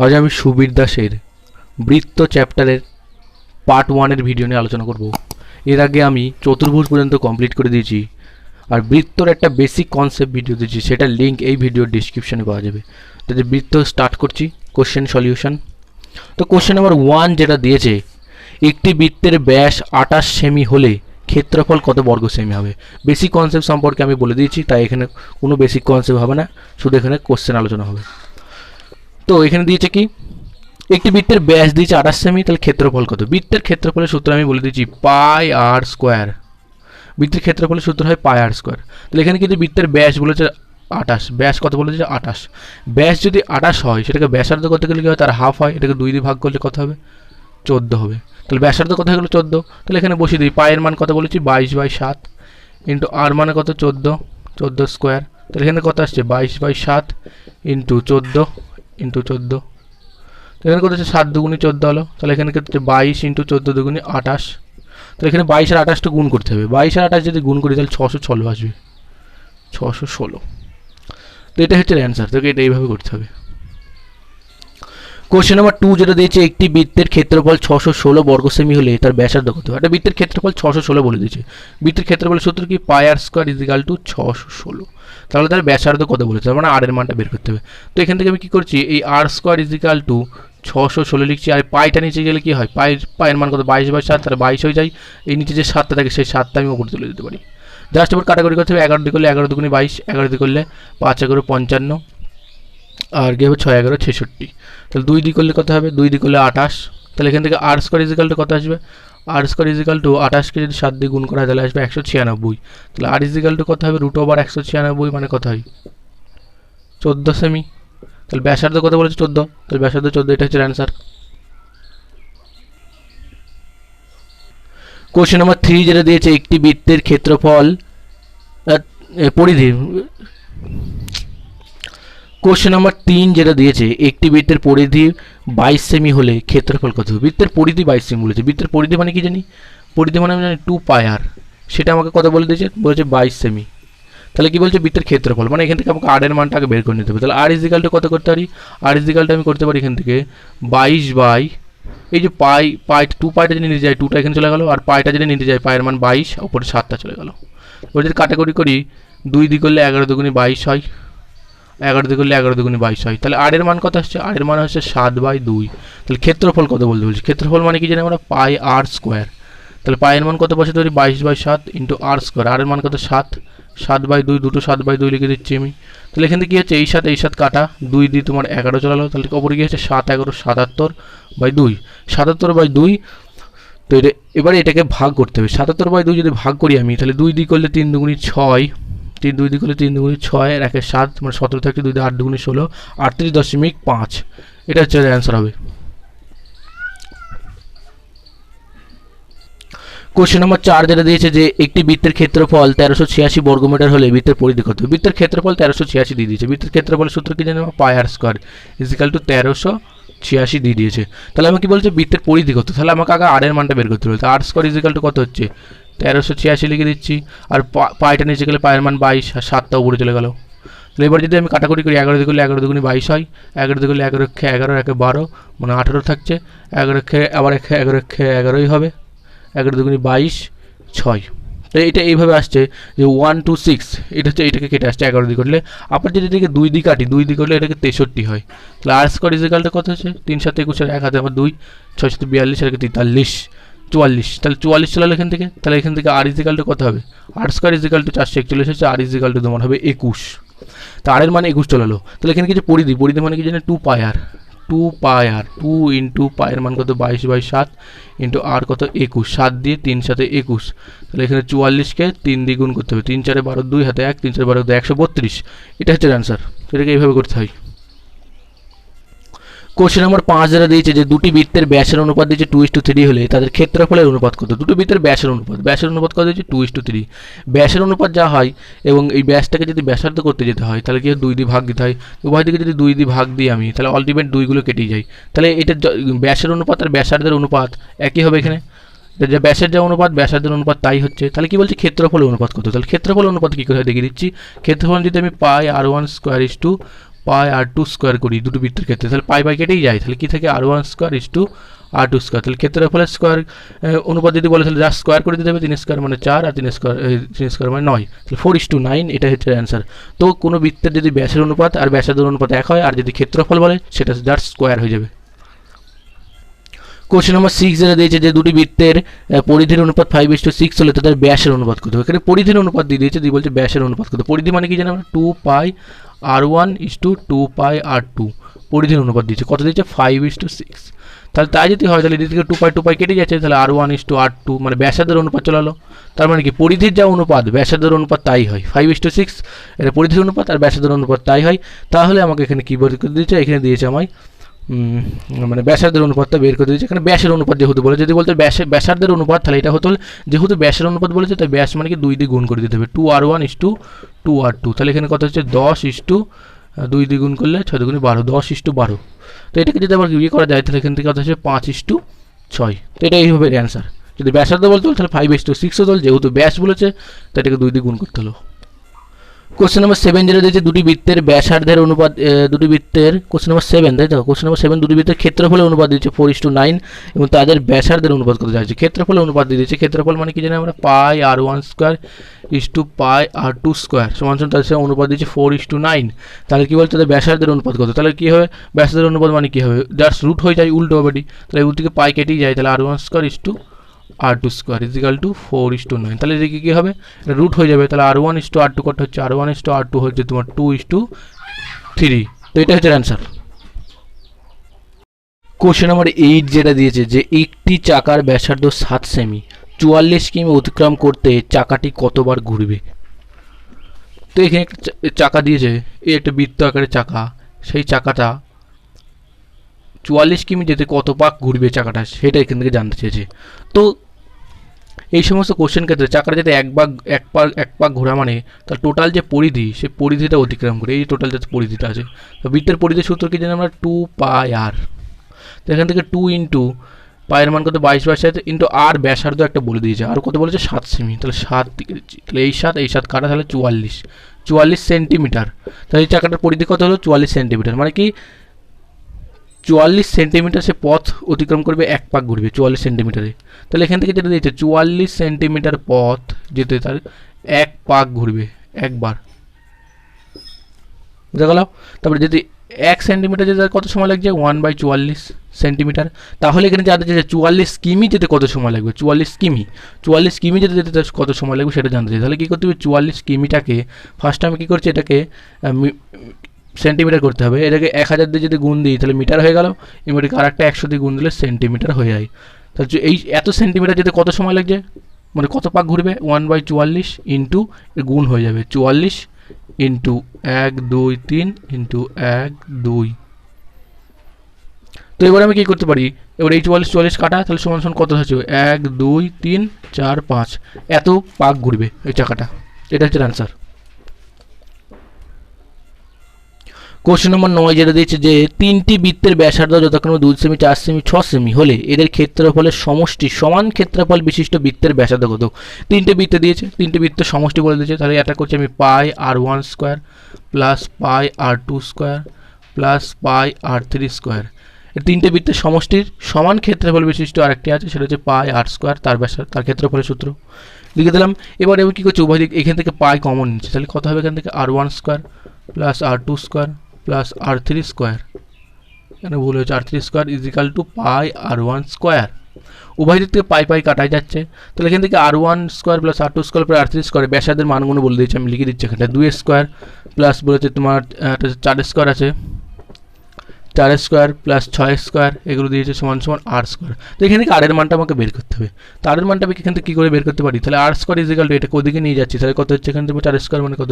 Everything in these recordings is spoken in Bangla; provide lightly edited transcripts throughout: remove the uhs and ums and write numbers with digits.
আজ আমি সুবীর দাসের বৃত্ত চ্যাপ্টারের পার্ট 1 ভিডিও নিয়ে আলোচনা করব। এর আগে আমি চতুর্ভুজ পর্যন্ত কমপ্লিট করে দিয়েছি, আর বৃত্তর একটা বেসিক কনসেপ্ট ভিডিও দিয়েছি, সেটার লিঙ্ক এই ভিডিওর ডিসক্রিপশনে পাওয়া যাবে। তো যে বৃত্ত স্টার্ট করছি, কোশ্চেন সলিউশন। তো কোশ্চেন নাম্বার 1 যেটা দিয়েছে, একটি বৃত্তের ব্যাস 28 সেমি হলে ক্ষেত্রফল কত বর্গ সেমি হবে। বেসিক কনসেপ্ট সম্পর্কে আমি বলে দিয়েছি, তাই এখানে কোনো বেসিক কনসেপ্ট হবে না, শুধু এখানে কোশ্চেন আলোচনা হবে। তো এখানে দিয়েছে কি, একটি বৃত্তের ব্যাস দিয়েছে 28 সেমি, তাহলে ক্ষেত্রফল কত। বৃত্তের ক্ষেত্রফলের সূত্র আমি বলে দিয়েছি পাই আর স্কোয়ার। বৃত্তের ক্ষেত্রফলের সূত্র হয় পাই আর স্কোয়ার। তাহলে এখানে কিন্তু বৃত্তের ব্যাস বলেছে 28, ব্যাস কত বলেছে 28। ব্যাস যদি 28 হয়, সেটাকে ব্যাসার্ধ করতে গেলে কি হয়, তার হাফ হয়, এটাকে 2 দিয়ে ভাগ করলে কত হবে, 14 হবে। তাহলে ব্যাসার্ধ কত হয়ে গেলো 14। তাহলে এখানে বসিয়ে দিই, পায়ের মান কত বলেছি 22/7 ইন্টু আর মানে কত 14 স্কোয়ার। তাহলে এখানে কত আসছে 22/7 ইন্টু 14 এখানে কত হচ্ছে 7 দুগুণে 14 হলো। তাহলে এখানে হচ্ছে 22 ইন্টু 14 দুগুণে 28। তাহলে এখানে 22 আর 28টা গুণ করতে হবে। 22 আর 28 যদি গুণ করি তাহলে 616 আসবে, 616। তো এটা হচ্ছে অ্যান্সার। তোকে এটা এইভাবে করতে হবে। কোশ্চেন নাম্বার 2 যেটা দিয়েছে, একটি বৃত্তের ক্ষেত্রফল 616 বর্গ সেমি হলে তার ব্যাসার্ধ কত। একটা বৃত্তের ক্ষেত্রফল 616 বলে দিয়েছে। বৃত্তের ক্ষেত্রফলের সূত্র কি, পাই আর স্কোয়ার ইজিক্যাল টু 616। তাহলে তার ব্যাসার্ধ কত বলেছে, তার মানে আর এর মানটা বের করতে হবে। তো এখান থেকে আমি কি করছি, এই আর স্কোয়ার ইজিক্যাল টু 616 লিখছি, আর পাইটা নিচে গেলে কি হয়, পায়ের মান কত 22/7, তাহলে 22 হয়ে যায়। এই নিচে যে 7টা থাকে সেই 7টা আমি উপরে তুলে দিতে পারি। জাস্ট এবার কাটাকুটি করতে হবে। 11 দিয়ে করলে 11 দুগুণে 22, 11 দিয়ে করলে 5 11 55, আর কি হবে 6 11 66। তাহলে 2 দিয়ে করলে কত হবে, 2 দিয়ে করলে 28। তাহলে এখান থেকে আর স্কোয়ার ইজিক্যাল টু কত আসবে, আর স্কোয়ার ইজিক্যাল টু 28কে যদি 7 দিয়ে গুণ করা হয় তাহলে আসবে 196। তাহলে আর ইজিক্যাল টু কত হবে, √196, মানে কত হয় 14 সেমি। তাহলে ব্যাসার্ধ কত বলেছে 14, তাহলে ব্যাসার্ধ 14, এটা হচ্ছে অ্যান্সার। কোশ্চেন নাম্বার 3 যেটা দিয়েছে, একটি বৃত্তের ক্ষেত্রফল পরিধি। কোশ্চেন নাম্বার 3 যেটা দিয়েছে, একটি বৃত্তের পরিধি 22 সেমি হলে ক্ষেত্রফল কত। বৃত্তের পরিধি 22 সেমি বলেছে। বৃত্তের পরিধি মানে কি জানি, পরিধি মানে আমি জানি 2 পাই আর, সেটা আমাকে কত বলে দিয়েছে, বলেছে 22 সেমি। তাহলে কি বলছে, বৃত্তের ক্ষেত্রফল মানে এখান থেকে আমাকে আর এর মানটা আগে বের করে নিতে হবে। তাহলে আর ইজিক্যাল টু কত করতে পারি, আর ইজিক্যাল টু আমি করতে পারি এখান থেকে 22 বাই, এই যে পাই 2 পাইটা যদি নিতে যায় 2টা এখানে চলে গেল, আর পাইটা যদি নিতে যায় পায়ের মান 22, উপরে 7টা চলে গেল। এবার যদি কাটাকুটি করি, 2 দিয়ে করলে 11 দুগুণে 22 হয়, 11 দিয়ে করলে 11 দুগুণে 22 হয়। তাহলে আর এর মান কত আসছে, আর এর মান হচ্ছে 7/2। তাহলে ক্ষেত্রফল কত বলতে বলছি, ক্ষেত্রফল মানে কি জানি আমরা, পাই আর স্কোয়ার। তাহলে পায়ের মান কত বসাতে পারি, 22/7 ইন্টু আর স্কোয়ার, আর এর মান কত 7/2, দুটো 7/2 লিখে দিচ্ছি আমি। তাহলে এখান থেকে কী হচ্ছে, এই 7 কাটা, 2 দিয়ে তোমার 11 চলে গেলো। তাহলে ওপরে কী হচ্ছে 7 11 77/2, 77/2। তো এবারে এটাকে ভাগ করতে হবে। 77/2 যদি ভাগ করি আমি, তাহলে 2 দিয়ে করলে 3 দুগুণি 6, 2 দিয়ে করলে 3 দুগুণি 6, আর 1 7, মানে 17 থাকছে, 2 দিয়ে 8 দুগুণি 16, 38.5। এটা হচ্ছে অ্যান্সার হবে। কোশ্চেন নাম্বার 4 যেটা দিয়েছে, যে একটি বৃত্তের ক্ষেত্রফল 1386 বর্গমিটার হলে বৃত্তের পরিধি কত। বৃত্তের ক্ষেত্রফল 1386 দিয়ে দিয়েছে। বৃত্তের ক্ষেত্রফলের সূত্র কি জানি, পাই আর স্কোয়ার ইজিক্যাল টু 1386 দিয়ে দিয়েছে। তাহলে আমি কি বলছে, বৃত্তের পরিধি কত। তাহলে আমাকে আগে আর এর মানটা বের করতে হবে। আর স্কোয়ার ইজিক্যাল টু কত হচ্ছে 1386 লিখে দিচ্ছি, আর পাইটা নিচে গেলে পায়ের মান 22, আর 7টা উপরে চলে গেল। তাহলে এবার যদি আমি কাটাকুটি করি, 11 দিয়ে করলে 11 দুগুণে 22 হয়, 11 দিয়ে করলে 11 11 1 12, মানে 18 থাকছে, 11 আবার 11 11ই হবে, 11 দুগুণে 22 6। তো এটা এইভাবে আসছে যে 1 2 6, এটা হচ্ছে, এটাকে কেটে আসছে 11 দিয়ে করলে। আবার যদি এটাকে 2 দিয়ে কাটি, 2 দিয়ে করলে এটাকে 63 হয়। তাহলে আর স্কোয়ার ইজিক্যালটা কত হচ্ছে, 3 7 21, আর 1 হাতে আমার 2, 6 7 42, আর 43 44। তাহলে 44 চলে এখান থেকে। তাহলে এখান থেকে আর ইজিক্যালটা কত হবে, আর স্কোয়ার ইজিক্যাল টু 441 হচ্ছে, আর ইজিক্যাল টু তোমার হবে 21। তো আর এর মানে 21 চলে এলো। তাহলে এখানে কিছু পরিধি মানে কি জানি 2 পাই আর, 2 ইন্টু পায়ের মান কত 22/7 ইন্টু আর কত 21, 7 দিয়ে 3 7 21। তাহলে এখানে 44কে 3 দিয়ে গুণ করতে হবে, 3 4 12, 2 হাতে 1, 3 4 12 132। এটা হচ্ছে অ্যান্সার। এটাকে এইভাবে করতে হয়। কোশ্চেন নাম্বার 5 যেটা দিয়েছে, যে দুটি বৃত্তের ব্যাসের অনুপাত দিয়েছে 2:3 হলে তাদের ক্ষেত্রফলের অনুপাত কত। দুটো বৃত্তের ব্যাসের অনুপাত কত দিয়েছে 2:3। ব্যাসের অনুপাত যা হয়, এবং এই ব্যাসটাকে যদি ব্যাসার্ধ করতে যেতে হয় তাহলে কি 2 দিয়ে ভাগ দিতে হয়। উভয় দিকে যদি 2 দিয়ে ভাগ দিই আমি, তাহলে আলটিমেট 2গুলো কেটেই যায়। তাহলে এটা ব্যাসের অনুপাত আর ব্যাসার্ধের অনুপাত একই হবে এখানে। যে ব্যাসের যা অনুপাত ব্যাসার্ধের অনুপাত তাই হচ্ছে। তাহলে কি বলছে, ক্ষেত্রফলের অনুপাত কত। তাহলে ক্ষেত্রফল অনুপাত কী করে দেখিয়ে দিচ্ছি। ক্ষেত্রফল যদি আমি পাই আর1² পাই আর টু স্কোয়ার করি দুটো বৃত্তের ক্ষেত্রে, তাহলে পাই কেটেই যায়, তাহলে কি থাকে R1 square is to R2 square. তাহলে ক্ষেত্রফলের স্কোয়ার অনুপাত যদি বলে তাহলে জাস্ট স্কোয়ার করে দিতে হবে, 3 স্কোয়ার মানে 4 আর 3 স্কোয়ার মানে 9, তাহলে 4:9 এটা হচ্ছে অ্যান্সার। তো কোনো বৃত্তের যদি ব্যাসের অনুপাত আর ব্যাসার্ধের অনুপাত এক হয় আর যদি ক্ষেত্রফল বলে সেটা জাস্ট স্কোয়ার হয়ে যাবে। কোশ্চেন নম্বর 6 যেটা দিয়েছে যে দুটি বৃত্তের পরিধির অনুপাত 5:6 হলে তাদের ব্যাসের অনুপাত কত। এখানে পরিধির অনুপাত দিয়ে দিয়েছে, দিয়ে বলছে ব্যাসের অনুপাত কত। পরিধি মানে কি জানি আমরা 2 পাই R1 is to 2 pi R2, পরিধির অনুপাত দিয়েছে কত দিয়েছে 5:6। তাহলে তাই যদি হয় তাহলে এদিক থেকে 2 পাই কেটে যাচ্ছে, তাহলে R1 ইস টু R2 মানে ব্যাসার্ধের অনুপাত চলে হলো। তার মানে কি পরিধির যা অনুপাত ব্যাসার্ধের অনুপাত তাই হয় 5:6, এটা পরিধির অনুপাত আর ব্যাসার্ধের অনুপাত তাই হয়। তাহলে আমাকে এখানে কী বের করে দিয়েছে, এখানে দিয়েছে আমায় মানে ব্যাসার্ধের অনুপাতটা বের করে দিয়েছে। এখানে ব্যাসের অনুপাত যেহেতু বলে, যদি বলতে ব্যাসার্ধের অনুপাত তাহলে এটা হতো, যেহেতু ব্যাসের অনুপাত বলেছে তাই ব্যাস মানে কি 2 দিয়ে গুণ করে দিতে হবে, 2R1 ইস টু 2R2। তাহলে এখানে কত হচ্ছে 10 ইস টু 2 দিয়ে গুণ করলে 6 দুগুণে 12, 10 ইস টু 12। তো এটাকে যদি আবার ইয়ে করা যায় তাহলে এখান থেকে কত হচ্ছে 5:6। তো এটা এইভাবে অ্যান্সার। যদি ব্যাসার্ধ বলতে হলো তাহলে 5:6 হতো, যেহেতু ব্যাস বলেছে তাই এটাকে 2 দিয়ে গুণ করতে হলো। কোশ্চেন নম্বর 7 যেটা দিয়েছে দুটি বৃত্তের ব্যাসার্ধের অনুপাত, দুটি বৃত্তের কোশ্চেন নম্বর 7 তাই তো, কোশ্চেন নম্বর 7 দুটি বৃত্তের ক্ষেত্রফলের অনুপাত দিয়েছে 4:9 এবং তাদের ব্যাসার্ধের অনুপাত কত যাচ্ছে। ক্ষেত্রফলের অনুপাত দিয়ে দিয়েছে, ক্ষেত্রফল মানে কি জানি আমরা pi R1 square is to pi R2 square সমান তাদের সাথে অনুপাত দিয়েছে 4:9। তাহলে কি বলছে তাদের ব্যাসার্ধের অনুপাত কত। তাহলে কী হবে ব্যাসার্ধের অনুপাত মানে কী হবে, জাস্ট রুট হয়ে যায়, উল্টো হবে, তাহলে উল্টো থেকে পাই কেটেই যায়, তাহলে R1 square is to R2 square is equal to 4:9। তাহলে এদিকে কী হবে রুট হয়ে যাবে, তাহলে R1 ইস টু R2 কত হচ্ছে R1 ইস টু R2 হচ্ছে তোমার 2:3। তো এটা হচ্ছে অ্যান্সার। কোশ্চেন নম্বর 8 যেটা দিয়েছে যে একটি চাকার ব্যাসার্ধ 7 সেমি 44 কিমি অতিক্রম করতে চাকাটি কতবার ঘুরবে। তো এখানে একটা চাকা দিয়েছে, এই একটা বৃত্ত আকারের চাকা, সেই চাকাটা 44 কিমি যেতে কত পাক ঘুরবে চাকাটা সেটা এখান থেকে জানতে চেয়েছে। তো এই সমস্ত কোশ্চেন ক্ষেত্রে চাকাটা যাতে এক পাক ঘোরা মানে তার টোটাল যে পরিধি সে পরিধিটা অতিক্রম করে, এই টোটাল যে পরিধিটা আছে। তো বৃত্তের পরিধির সূত্র কি জানি আমরা 2 পাই আর। তো এখান থেকে 2 ইন্টু পায়ের মান কত 22 ইন্টু আর ব্যাসার্ধ একটা বলে দিয়েছে, আর কত বলেছে 7 সেমি, তাহলে 7 দিচ্ছি, তাহলে এই 7 কাটা তাহলে 44 সেন্টিমিটার। তাহলে এই চাকাটার পরিধি কত হলো 44 সেন্টিমিটার, মানে কি 44 সেন্টিমিটার সে পথ অতিক্রম করবে, এক পাক ঘুরবে 44 সেন্টিমিটারে। তাহলে এখান থেকে যেটা দিয়েছে 44 সেন্টিমিটার পথ যেতে তার এক পাক ঘুরবে একবার, বুঝা গেল। তারপরে যদি 1 সেন্টিমিটার যেতে কত সময় লাগছে 1/44 সেন্টিমিটার। তাহলে এখানে জানতে চাইছে 44 কিমি যেতে কত সময় লাগবে, 44 কিমি যেতে কত সময় লাগবে সেটা জানতে চাই। তাহলে কী করতে হবে 44 কিমিটাকে ফার্স্ট আমি কী করছি এটাকে সেন্টিমিটার করতে হবে, এটাকে 1000 দিয়ে যদি গুণ দিই তাহলে মিটার হয়ে গেল, এবারে আরেকটা 100 দিয়ে গুণ দিলে সেন্টিমিটার হয়ে যায়। তাহলে এই এত সেন্টিমিটার যেতে কত সময় লাগছে মানে কত পাক ঘুরবে 1/44 ইন্টু গুণ হয়ে যাবে 44 ইন্টু 1 2 3 ইন্টু 1 2। তো এবার আমি কী করতে পারি, এবার এই 44 কাটা তাহলে সমান সমান কত হচ্ছে 1 2 3 4 5 এত পাক ঘুরবে এই চাকাটা, এটা হচ্ছে অ্যান্সার। কোশ্চেন নম্বর 9 যেটা দিয়েছে যে তিনটি বৃত্তের ব্যাসার্ধ যথাক্রমে 2 সেমি 4 সেমি 6 সেমি হলে এদের ক্ষেত্রফলের সমষ্টি সমান ক্ষেত্রফল বিশিষ্ট বৃত্তের ব্যাসার্ধ কত। তিনটে বৃত্ত দিয়েছে, তিনটে বৃত্তের সমষ্টি বলে দিয়েছে, তাহলে এটা করছি আমি পাই R1 স্কোয়ার প্লাস পাই R2 স্কোয়ার প্লাস পাই R3 স্কোয়ার। এই তিনটে বৃত্তের সমষ্টির সমান ক্ষেত্রফল বিশিষ্ট আরেকটি আছে, সেটা হচ্ছে পাই R স্কোয়ার, তার ক্ষেত্রফলের সূত্র লিখে দিলাম। এবার আমি কী করছি উভয় দিক এখান থেকে পাই কমন নিচ্ছে, তাহলে কত হবে এখান থেকে R1 square plus R2 square plus R3 square, এখানে ভুল হয়েছে R3 square is equal two pi R1 square. উভয় দিক থেকে পাই কাটাই যাচ্ছে, তাহলে এখান থেকে R1 square plus R2 square plus R3 square ব্যাসার্ধের মানগুলো বলে দিয়েছি, আমি লিখে দিচ্ছি এখানে 2 স্কোয়ার প্লাস বলেছে তোমার 4 স্কোয়ার আছে, 4 স্কোয়ার প্লাস 6 স্কোয়ার এগুলো দিয়েছে সমান সমান R স্কোয়ার। তো এখান থেকে আরের মানটা আমাকে বের করতে হবে, তো আরের মানটা আমি এখান থেকে কী করে বের করতে পারি, তাহলে R square is equal two এটাকে ওদিকে নিয়ে যাচ্ছি, তাহলে কত হচ্ছে এখান থেকে 4 স্কোয়ার মানে কত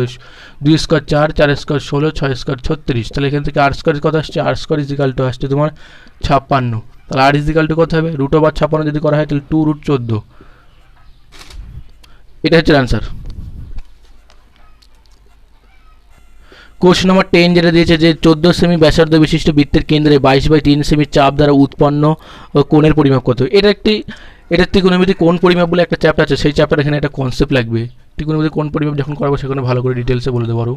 2 স্কোয়ার 4 4 স্কোয়ার 16 6 স্কোয়ার 36, তাহলে এখান থেকে R স্কোয়ার কত আসছে R square is equal two আসছে তোমার 56, তাহলে R ইজ ইকাল টু কত হবে √56 যদি করা হয় তাহলে 2√14, এটা হচ্ছে অ্যান্সার। কোশ্চেন নম্বর 10 যেটা দিয়েছে যে 14 সেমি ব্যাসার্ধ বিশিষ্ট বৃত্তের কেন্দ্রে 22/3 সেমি চাপ দ্বারা উৎপন্ন কোণের পরিমাপ কত। এটা ত্রিকোণমিতি কোণ পরিমাপ বলে একটা চ্যাপ্টার আছে, সেই চ্যাপ্টার এখানে একটা কনসেপ্ট লাগবে, ত্রিকোণমিতি কোণ পরিমাপ যখন করাবো সেখানে ভালো করে ডিটেলসে বলে দেবো।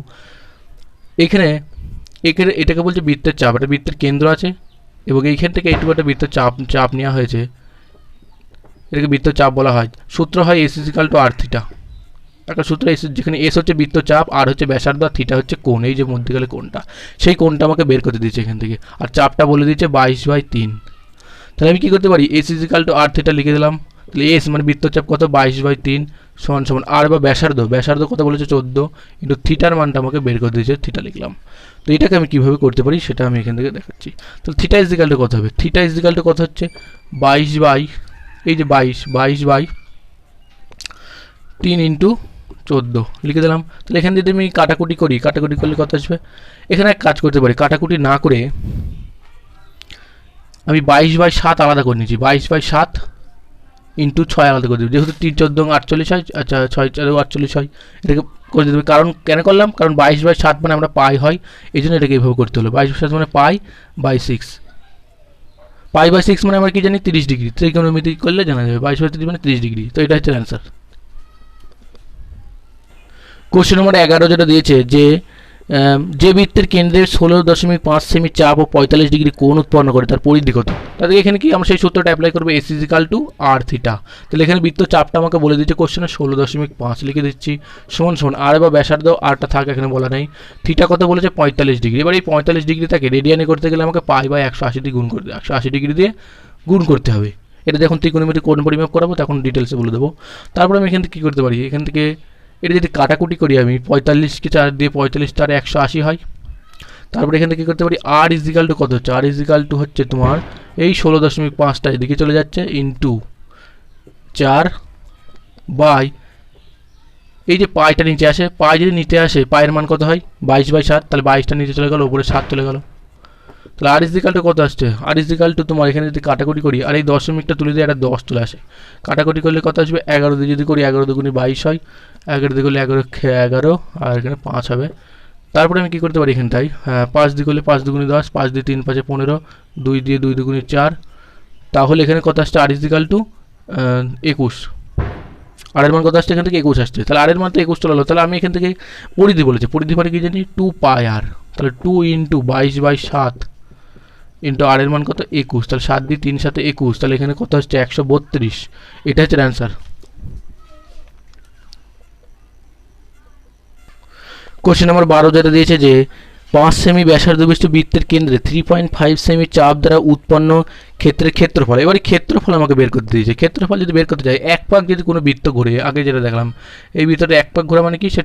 এখানে এখানে এটাকে বলছে বৃত্তের চাপ, এটা বৃত্তের কেন্দ্র আছে এবং এইখান থেকে এইটুকু একটা বৃত্তের চাপ নেওয়া হয়েছে, এটাকে বৃত্ত চাপ বলা হয়। সূত্র হয় এস ইজিক্যাল টু আর থিটা। একটা সূত্র এস, যেখানে এস হচ্ছে বৃত্ত চাপ, আর হচ্ছে ব্যাসার্ধ, আর থিটা হচ্ছে কোণ, এই যে মধ্যেখানে কোণটা, সেই কোণটা আমাকে বের করতে দিচ্ছে এখান থেকে। আর চাপটা বলে দিচ্ছে 22/3। তাহলে আমি কী করতে পারি, এস ইজিক্যাল টু আর থিটা লিখে দিলাম। তাহলে এস মানে বৃত্তচাপ কত, 22/3 সমান সমান আর বা ব্যাসার্ধ কত বলেছে 14, ইন্টু থিটার মানটা আমাকে বের করে দিয়েছে, থিটা লিখলাম। তো এটাকে আমি কীভাবে করতে পারি সেটা আমি এখান থেকে দেখাচ্ছি। তাহলে থিটা ইজিক্যাল টু কত হবে, থিটা ইজিক্যাল টু কত হচ্ছে 22/3 ইন্টু 14 লিখে দিলাম। তাহলে এখানে যদি আমি কাটাকুটি করলে কত আসবে, এখানে এক কাজ করতে পারি, কাটাকুটি না করে আমি 22/7 আলাদা করে নিয়েছি, 22/7 ইন্টু 6 আলাদা করে দেবো, যেহেতু 3×14 48 হয়, আচ্ছা 6×4 48 হয়, এটাকে করে দেবে। কারণ কেন করলাম, কারণ 22/7 মানে আমরা পাই হয়, এই জন্য এটাকে এইভাবে করতে হলো। 22/7 মানে পাই/6, পাই/6 মানে আমরা কি জানি 30 ডিগ্রি, ত্রিকোণমিতি করলে জানা যাবে 22/30 মানে 30 ডিগ্রি। তো এটা হচ্ছে অ্যান্সার। কোশ্চেন নম্বর 11 যেটা দিয়েছে যে বৃত্তের কেন্দ্রের 16.5 সেমি চাপ ও 45 ডিগ্রি কোণ উৎপন্ন করে তার পরিধি কত। তাহলে এখানে কি আমরা সেই সূত্রটা অ্যাপ্লাই করবো, এস ইজিক্যাল টু আর থিটা। তাহলে এখানে বৃত্ত চাপটা আমাকে বলে দিচ্ছে কোশ্চেনে 16.5 লিখে দিচ্ছি, সমান সমান আর বা ব্যাসার্ধ, আরটা থাকে এখানে বলা নেই, থিটা কত বলেছে 45 ডিগ্রি। এবার এই 45 ডিগ্রিটাকে রেডিয়ানে করতে গেলে আমাকে পাই/180 দিয়ে গুণ করতে, 180 ডিগ্রি দিয়ে গুণ করতে হবে। এটা যখন ত্রিকোণমিতি কোণ পরিমাপ করাবো তখন ডিটেলসে বলে দেবো। তারপরে আমি এখান থেকে কী করতে পারি, এখান থেকে এটা যদি কাটাকুটি করি আমি 45কে 4 দিয়ে 45 তার 180 হয়। তারপরে এখান থেকে কী করতে পারি, আর ইজিক্যাল টু কত হচ্ছে, আর ইজিক্যাল টু হচ্ছে তোমার এই 16.5টা এদিকে চলে যাচ্ছে, ইন্টু 4 বাই এই যে পাইটা নিচে আসে, পাই যদি নিচে আসে পায়ের মান কত হয় 22/7, তাহলে 22টা নিচে চলে গেল, উপরে 7 চলে গেল। তাহলে আর ইজিক্যাল টু কত আসছে, আর ইজিক্যাল টু তোমার এখানে যদি কাটাকুটি করি আর এই দশমিকটা তুলে দিয়ে একটা 10 চলে আসে, কাটাকুটি করলে কত আসবে 11 দিয়ে যদি করি 11 দুগুণে 22 হয়, 11 দিয়ে করলে 11 আর এখানে 5 হবে। তারপরে আমি কী করতে পারি এখানটায়, 5 দিয়ে করলে 5 দুগুণে 10, 5 দিয়ে 3 5 15, 2 দিয়ে 2 দুগুণে 4, তাহলে এখানে কত আসছে আর ইজিক্যাল টু 21। আরের মান কত আসছে এখান থেকে 21 আসছে, তাহলে আরের মান তো 21 চলে গেলো। তাহলে আমি এখান থেকে পরিধি বলেছে, পরিধি মানে কি জানি 2πr, তাহলে 2 ইন্টু 22/7 ইন্টু আর এর মান কত 21, তাহলে 7 দিয়ে 3 সাথে 21, তাহলে এখানে কত হচ্ছে 132। এটা হচ্ছে অ্যান্সার। কোশ্চেন নম্বর 12 যেটা দিয়েছে যে 5 সেমি ব্যাসার্ধ বিশিষ্ট বৃত্তের কেন্দ্রে 3.5 সেমি চাপ দ্বারা উৎপন্ন ক্ষেত্রের ক্ষেত্রফল। এবারে ক্ষেত্রফল আমাকে বের করতে দিয়েছে। ক্ষেত্রফল যদি বের করতে চাই, এক পাক যদি কোনো বৃত্ত ঘুরে, আগে যেটা দেখলাম এই বৃত্তটা এক পাক ঘোরা মানে কি, সে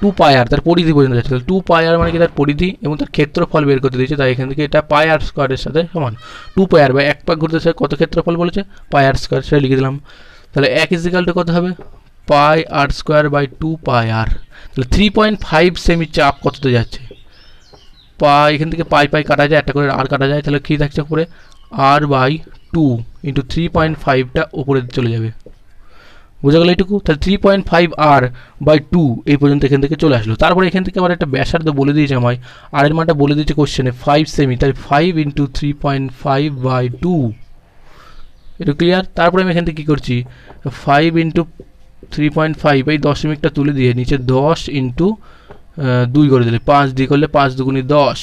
2πr তার পরিধি পর্যন্ত যাচ্ছে, তাহলে 2πr মানে কি তার পরিধি এবং তার ক্ষেত্রফল বের করতে দিয়েছে। তাই এখান থেকে এটা πr স্কোয়ারের সাথে সমান, 2πr বা এক পাক ঘুরতে চাই কত ক্ষেত্রফল বলেছে πr স্কোয়ার, সেটা লিখে দিলাম। তাহলে 1 ইজিক্যাল টু কত হবে πr স্কোয়ার বাই 2πr। তাহলে 3.5 সেমি চাপ কততে যাচ্ছে, এখান থেকে পাই কাটা যায়, একটা করে আর কাটা যায়, তাহলে কী থাকছে উপরে r/2 ইন্টু 3.5টা উপরে চলে যাবে, বোঝা গেল এইটুকু। তাহলে 3.5r/2 এই পর্যন্ত এখান থেকে চলে আসলো। তারপরে এখান থেকে আবার একটা ব্যাসার্ধ বলে দিয়েছে আমায়, আর এর মানটা বলে দিয়েছে কোশ্চেনে 5 সেমি, তাই 5 ইন্টু 3.5/2, এটা ক্লিয়ার। তারপরে আমি এখান থেকে কী করছি, 5 ইন্টু 3.5 এই দশমিকটা তুলে দিয়ে নিচে 10 ইন্টু 2 করে দিলে, 5 দিয়ে করলে 5 দুগুণে 10,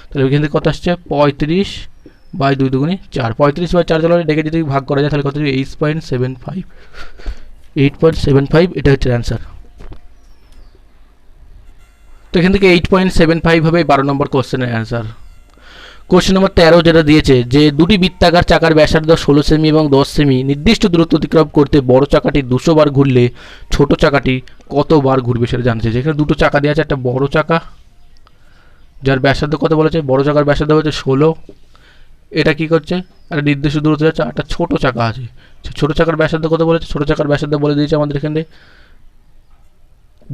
তাহলে এখান থেকে কত আসছে 35/2 দুগুণে 4, 35/4 চলে ডেকে যদি ভাগ করা যায় তাহলে কত 8.75, এটা হচ্ছে অ্যান্সার। তো এখান থেকে 8.75 হবে 12 নম্বর কোশ্চেনের অ্যান্সার। কোশ্চেন নম্বর 13 যেটা দিয়েছে যে দুটি বৃত্তাকার চাকার ব্যাসার্ধ 16 সেমি এবং 10 সেমি নির্দিষ্ট দূরত্ব অতিক্রম করতে বড় চাকাটি 200 বার ঘুরলে ছোট চাকাটি কতবার ঘুরবে সেটা জানতে চাইছে। এখানে দুটো চাকা দেওয়া আছে, একটা বড় চাকা যার ব্যাসার্ধ কত বলেছে, বড় চাকার ব্যাসার্ধ হচ্ছে 16, এটা কি করছে একটা নির্দিষ্ট দূরত্ব যাচ্ছে, একটা ছোট চাকা আছে, ছোট চাকার ব্যাসার্ধ কত বলেছে, ছোট চাকার ব্যাসার্ধ বলে দিয়েছে আমাদের এখানে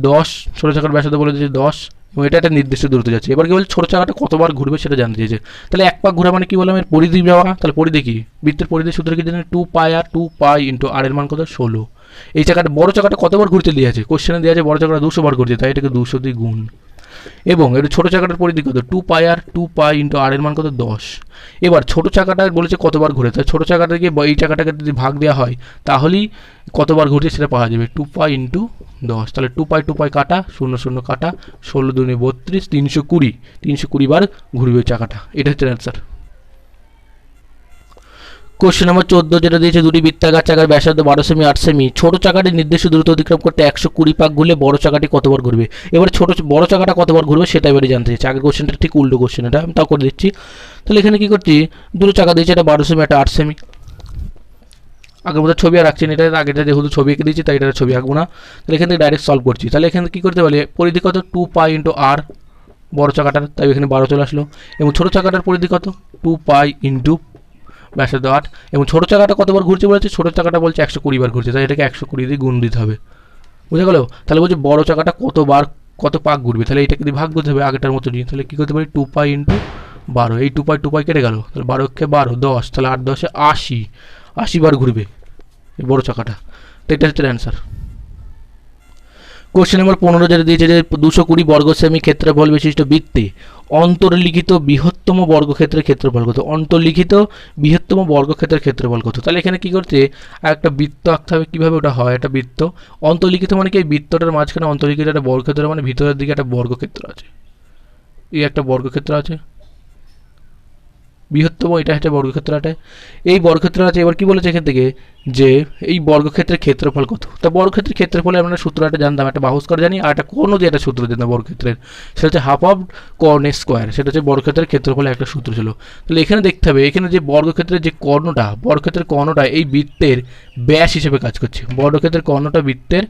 10, ছোট চাকার ব্যাসার্ধ বলে দিয়েছে 10 এবং এটা একটা নির্দিষ্ট দূরত্ব যাচ্ছে। এবার কি বলছে ছোট চাকাটা কতবার ঘুরবে সেটা জানতে চাইছে। তাহলে এক পাক ঘোরা মানে কি বললাম, এর পরিধি যাওয়া, তাহলে পরিধি কি বৃত্তের পরিধি সূত্র কি জানেন 2πr, 2π ইন্টু আর এর মান কত 16। এই চাকাটা বড় চাকাটা কতবার ঘুরতে দিয়ে আছে, কোশ্চেনে দেওয়া আছে বড় চাকাটা 200 বার ঘুরছে, তাই এটাকে 200 দিয়ে গুণ। এবং এটা ছোটো চাকাটার পরিধি কত 2 পাই আর 2 পাই ইন্টু আর এর মান কত 10। এবার ছোটো চাকাটা বলেছে কতবার ঘুরে, তাই ছোটো চাকাটাকে এই চাকাটাকে যদি ভাগ দেওয়া হয় তাহলেই কতবার ঘুরছে সেটা পাওয়া যাবে 2 পাই ইন্টু 10। তাহলে 2 পাই কাটা, 0 0 কাটা, 16 দুগুণে 32, 320 বার ঘুরবে ওই চাকাটা। এটা হচ্ছে অ্যান্সার। কোশ্চেন নম্বর 14 যেটা দিয়েছে, দুটি বৃত্তাকার চাকার ব্যাসার্ধ 12 সেমি 8 সেমি, ছোট চাকাটি নির্দিষ্ট দূরত্ব অতিক্রম করতে 120 পাক ঘুরলে বড় চাকাটি কতবার ঘুরবে। এবার বড় চাকাটা কতবার ঘুরবে সেটা এবারে জানতে চাইছে। আগের কোশ্চেনটা ঠিক উল্টো কোশ্চেন, এটা আমি তাও করে দিচ্ছি। তাহলে এখানে কি করছি, দুটো চাকা দিয়েছে, এটা 12 সেমি একটা 8 সেমি। আগের মতো ছবি আর রাখছি না, এটা আগেটা যেহেতু ছবি এঁকে দিয়েছি তাই এটা ছবি আঁকবো না। তাহলে এখান থেকে ডাইরেক্ট সলভ করছি। তাহলে এখানে কী করতে পারি, পরিধি কত 2 পাই ইন্টু আর বড় চাকাটার, তাই এখানে 12 চলে আসলো। এবং ছোটো চাকাটার পরিধি কত 2 পাই ইন্টু ব্যাসার্ধ 8। এবং ছোটো চাকাটা কতবার ঘুরছে বলেছে, ছোটো চাকাটা বলছে 120 বার ঘুরছে, তাই এটাকে 120 দিয়ে গুণ দিতে হবে। বুঝে গেল? তাহলে বলছে বড় চাকাটা কত পাক ঘুরবে, তাহলে এটাকে দিয়ে ভাগ করতে হবে আগেটার মতো নিয়ে। তাহলে কী করতে পারি 2 পাই ইন্টু 12, এই 2 পাই কেটে গেল, তাহলে 12 10, তাহলে 8 10 80 বার ঘুরবে এই বড় চাকাটা। তো এটা হচ্ছে অ্যান্সার। কোশ্চেন নম্বর 15 যেটা দিয়েছে যে 220 বর্গ সেমি ক্ষেত্রফল বিশিষ্ট বৃত্তে অন্তর্লিখিত বৃহত্তম বর্গক্ষেত্রের ক্ষেত্রফল কত। অন্তর্লিখিত বৃহত্তম বর্গক্ষেত্রের ক্ষেত্রফল কত। তাহলে এখানে কি করছে, একটা বৃত্ত আঁকতে হবে। কীভাবে ওটা হয়, একটা বৃত্ত অন্তর্লিখিত মানে কি, এই বৃত্তটার মাঝখানে অন্তর্লিখিত একটা বর্গক্ষেত্র, মানে ভিতরের দিকে একটা বর্গক্ষেত্র আছে, এই একটা বর্গক্ষেত্র আছে বৃহত্তম, এটা হচ্ছে বর্গক্ষেত্রটা, এই বর্গক্ষেত্র আছে। এবার কি বলেছে এখান থেকে যে এই বর্গক্ষেত্রের ক্ষেত্রফল কত। তা বর্গক্ষেত্রের ক্ষেত্রফলে আমরা সূত্রটা জানতাম, একটা বাহুস্কর জানি আর একটা কোণ দিয়ে একটা সূত্র জানতাম বর্গক্ষেত্রের, সেটা হচ্ছে হাফ অফ কর্ণ স্কোয়ার, সেটা হচ্ছে বর্গক্ষেত্রের ক্ষেত্রফলে একটা সূত্র ছিল। তাহলে এখানে দেখতে হবে, এখানে যে বর্গক্ষেত্রের যে কর্ণটা, বর্গক্ষেত্রের কর্ণটা এই বৃত্তের ব্যাস হিসেবে কাজ করছে, বর্গক্ষেত্রের কর্ণটা বৃত্তের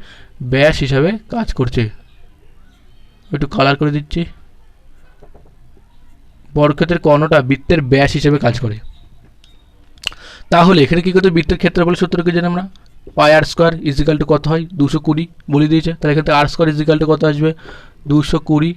ব্যাস হিসাবে কাজ করছে। একটু কালার করে দিচ্ছি, বর্গক্ষেত্রের কর্ণটা বৃত্তের ব্যাস হিসেবে কাজ করে। তাহলে এখানে কি করতে, বৃত্তের ক্ষেত্রফলের সূত্র কি জানি আমরা, পাই আর স্কোয়ার ইজিক্যাল টু কত হয় 220 বলে দিয়েছে। তাহলে এখানে আর স্কোয়ার ইজিক্যাল টু কত আসবে 220